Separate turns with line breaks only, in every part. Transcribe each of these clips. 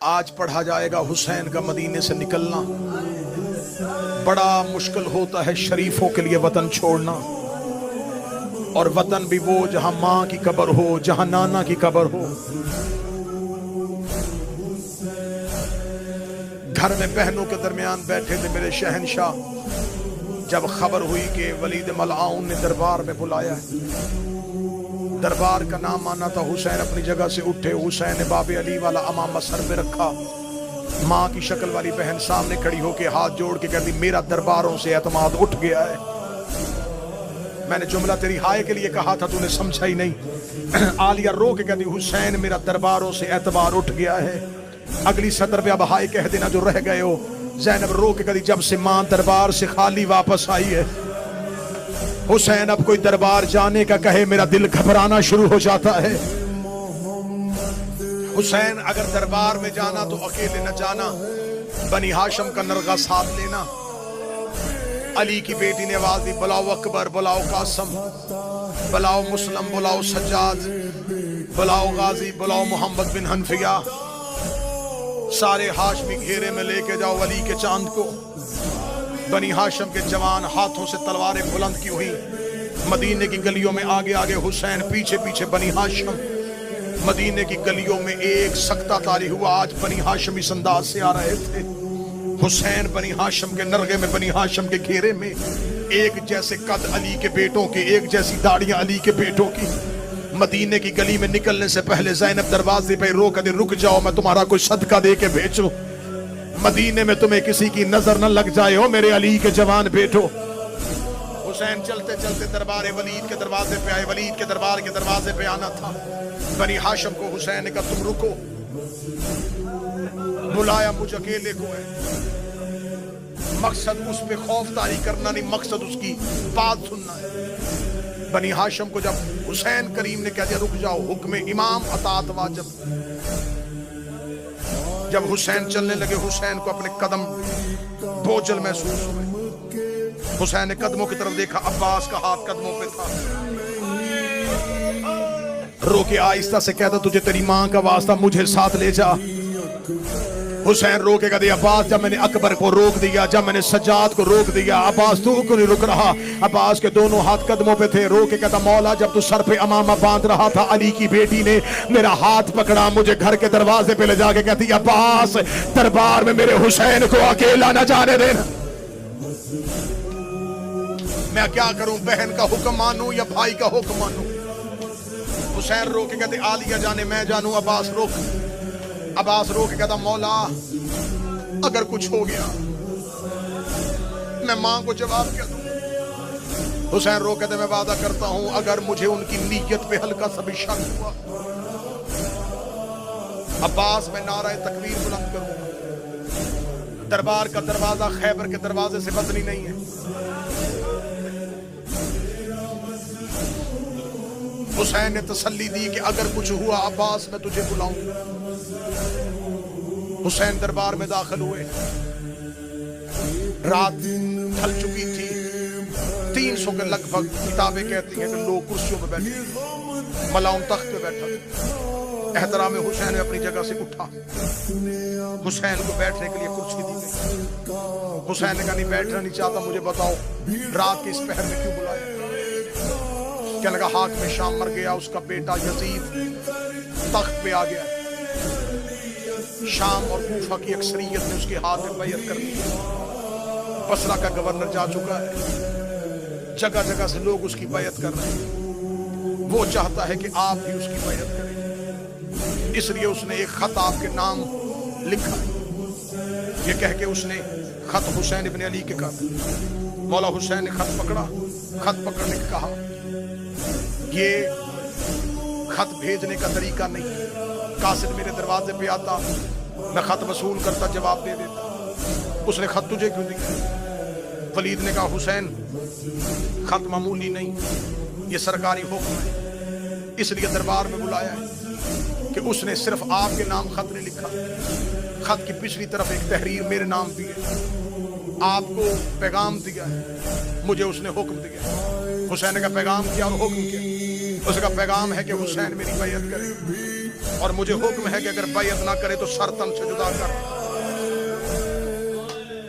آج پڑھا جائے گا حسین کا مدینے سے نکلنا بڑا مشکل ہوتا ہے شریفوں کے لیے وطن چھوڑنا، اور وطن بھی وہ جہاں ماں کی قبر ہو، جہاں نانا کی قبر ہو۔ گھر میں بہنوں کے درمیان بیٹھے تھے میرے شہنشاہ، جب خبر ہوئی کہ ولید ملعون نے دربار میں بلایا ہے، دربار کا نام آنا تھا، حسین اپنی جگہ سے اٹھے، حسین نے باب علی والا امامہ سر پہ رکھا، ماں کی شکل والی بہن سامنے کھڑی ہو کے ہاتھ جوڑ کے کہتی میرا درباروں سے اعتماد اٹھ گیا ہے۔ میں نے جملہ تیری ہائے کے لیے کہا تھا، تو نے سمجھا ہی نہیں۔ عالیہ رو کے کہتی حسین میرا درباروں سے اعتبار اٹھ گیا ہے۔ اگلی سطر پہ اب ہائے کہہ دینا جو رہ گئے ہو۔ زینب رو کے کہتی جب سے ماں دربار سے خالی واپس آئی ہے، حسین اب کوئی دربار جانے کا کہے میرا دل گھبرانا شروع ہو جاتا ہے۔ حسین اگر دربار میں جانا تو اکیلے نہ جانا، بنی ہاشم کا نرغہ ساتھ لینا۔ علی کی بیٹی نے آواز دی بلاؤ اکبر، بلاؤ قاسم، بلاؤ مسلم، بلاؤ سجاد، بلاؤ غازی، بلاؤ محمد بن حنفیہ، سارے ہاشمی گھیرے میں لے کے جاؤ علی کے چاند کو۔ بنی ہاشم کے جوان ہاتھوں سے تلواریں بلند کی ہوئی، مدینے کی گلیوں میں آگے آگے حسین، پیچھے پیچھے بنی ہاشم۔ مدینے کی گلیوں میں ایک سکتہ طاری ہوا، آج بنی ہاشم اس انداز سے آ رہے تھے۔ حسین بنی ہاشم کے نرغے میں، بنی ہاشم کے گھیرے میں، ایک جیسے قد علی کے بیٹوں کے، ایک جیسی داڑیاں علی کے بیٹوں کی۔ مدینے کی گلی میں نکلنے سے پہلے زینب دروازے پہ رو کے رک جاؤ، میں تمہارا کوئی صدقہ دے کے بھیجوں، مدینے میں تمہیں کسی کی نظر نہ لگ جائے ہو میرے علی کے جوان بیٹو۔ حسین چلتے چلتے دربار ولید کے دروازے پہ آئے، ولید کے دربار کے دروازے پہ آنا تھا۔ بنی ہاشم کو حسین نے کہا تم رکو، بلایا مجھ اکیلے کو ہے، مقصد اس پہ خوف طاری کرنا نہیں، مقصد اس کی بات سننا ہے۔ بنی ہاشم کو جب حسین کریم نے کہہ دیا رک جاؤ، حکم امام اطاعت واجب۔ جب حسین چلنے لگے، حسین کو اپنے قدم بوجھل محسوس ہوئے۔ حسین نے قدموں کی طرف دیکھا، عباس کا ہاتھ قدموں پہ تھا۔ رو کے آہستہ سے کہتا تجھے تیری ماں کا واسطہ مجھے ساتھ لے جا۔ حسین رو کے کہتے عباس جب میں نے اکبر کو روک دیا، جب میں نے سجاد کو روک دیا، عباس تو کو نہیں رک رہا۔ عباس کے دونوں ہاتھ قدموں پہ تھے۔ رو کے کہتا مولا جب تو سر پہ امامہ باندھ رہا تھا، علی کی بیٹی نے میرا ہاتھ پکڑا، مجھے گھر کے دروازے پہ لے جا کے کہتی عباس دربار میں میرے حسین کو اکیلا نہ جانے دینا۔ میں کیا کروں، بہن کا حکم مانوں یا بھائی کا حکم مانوں؟ حسین رو کے کہتے عالیہ جانے میں جانوں، عباس روک۔ عباس رو کے کہتا مولا اگر کچھ ہو گیا میں ماں کو جواب کیا دوں؟ حسین رو کہتے میں وعدہ کرتا ہوں اگر مجھے ان کی نیت پہ ہلکا سا بھی شک ہوا، عباس میں نعرہ تکبیر بلند کروں گا۔ دربار کا دروازہ خیبر کے دروازے سے بدلی نہیں ہے۔ حسین نے تسلی دی کہ اگر کچھ ہوا عباس میں تجھے بلاؤں گا۔ حسین دربار میں داخل ہوئے، رات ڈھل چکی تھی، 300 کے لگ بھگ کتابیں کہتی ہیں کہ لوگ کرسیوں پہ بیٹھے، ملاؤن تخت پہ بیٹھا۔ احترام حسین نے اپنی جگہ سے اٹھا، حسین کو بیٹھنے کے لیے کرسی دی گئی۔ حسین نے کہا نہیں بیٹھنا نہیں چاہتا، مجھے بتاؤ رات کے اس پہر میں کیوں بلایا؟ کہنے لگا حاکم شام مر گیا، اس کا بیٹا یزید تخت پہ آ گیا، شام اور کوفہ کی اکثریت نے اس کے ہاتھ میں بیعت کر لی، بصرہ کا گورنر جا چکا ہے، جگہ جگہ سے لوگ اس کی بیعت کر رہے ہیں، وہ چاہتا ہے کہ آپ بھی اس کی بیعت کریں، اس لیے اس نے ایک خط آپ کے نام لکھا، یہ کہہ کے اس نے خط حسین ابن علی کے کہا۔ مولا حسین نے خط پکڑا، خط پکڑنے کے کہا یہ خط بھیجنے کا طریقہ نہیں، قاصد میرے دروازے پہ آتا، میں خط وصول کرتا، جواب دے دیتا، اس نے خط تجھے کیوں دیا؟ ولید نے کہا حسین خط معمولی نہیں، یہ سرکاری حکم ہے، اس لیے دربار میں بلایا ہے کہ اس نے صرف آپ کے نام خط نہیں لکھا، خط کی پچھلی طرف ایک تحریر میرے نام بھی ہے، آپ کو پیغام دیا ہے، مجھے اس نے حکم دیا۔ حسین نے کہا پیغام کیا اور حکم کیا؟ اس کا پیغام ہے کہ حسین میری بیعت کرے۔ اور مجھے حکم ہے کہ اگر بیعت نہ کرے تو سر تن سے جدا کر.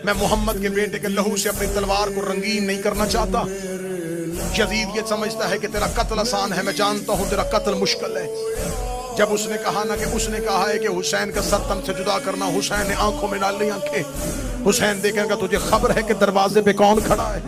میں محمد کے بیٹے کے لہو سے اپنی تلوار کو رنگین نہیں کرنا چاہتا. یزید یہ سمجھتا ہے کہ تیرا قتل آسان ہے، میں جانتا ہوں تیرا قتل مشکل ہے. جب اس نے کہا نا کہ اس نے کہا ہے کہ حسین کا سر تن سے جدا کرنا، حسین نے آنکھوں میں ڈال لی آنکھیں. حسین دیکھیں گا تجھے خبر ہے کہ دروازے پہ کون کھڑا ہے؟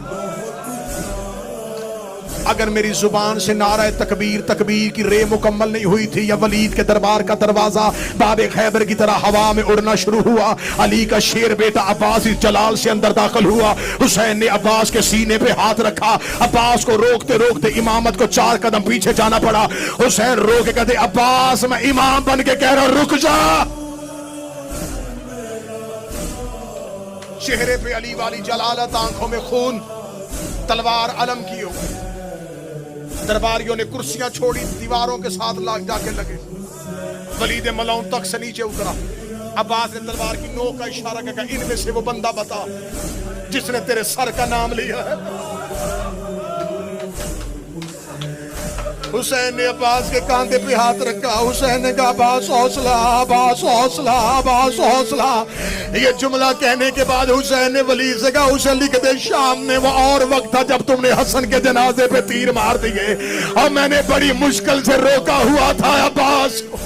اگر میری زبان سے نعرہ تکبیر تکبیر کی رے مکمل نہیں ہوئی تھی، یا ولید کے دربار کا دروازہ باب خیبر کی طرح ہوا میں اڑنا شروع ہوا، علی کا شیر بیٹا عباس اس جلال سے اندر داخل ہوا. حسین نے عباس کے سینے پہ ہاتھ رکھا. عباس کو روکتے روکتے امامت کو 4 قدم پیچھے جانا پڑا. حسین رو کے کہتے عباس میں امام بن کے کہہ رہا ہوں رک جا. چہرے پہ علی والی جلالت، آنکھوں میں خون، تلوار علم کی ہو. درباریوں نے کرسیاں چھوڑی، دیواروں کے ساتھ لاگ جا کے لگے. ولید ملعون تک سے نیچے اترا. عباس نے تلوار کی نوک کا اشارہ کیا کہ ان میں سے وہ بندہ بتا جس نے تیرے سر کا نام لیا ہے. حسین نے عباس کے کاندھے پہ ہاتھ رکھا. حسین نے کہا عباس حوصلہ، عباس حوصلہ، عباس حوصلہ. یہ جملہ کہنے کے بعد حسین نے ولید سے کہا اسے لکھ دے شام میں وہ اور وقت تھا جب تم نے حسن کے جنازے پہ تیر مار دیے اور میں نے بڑی مشکل سے روکا ہوا تھا عباس کو.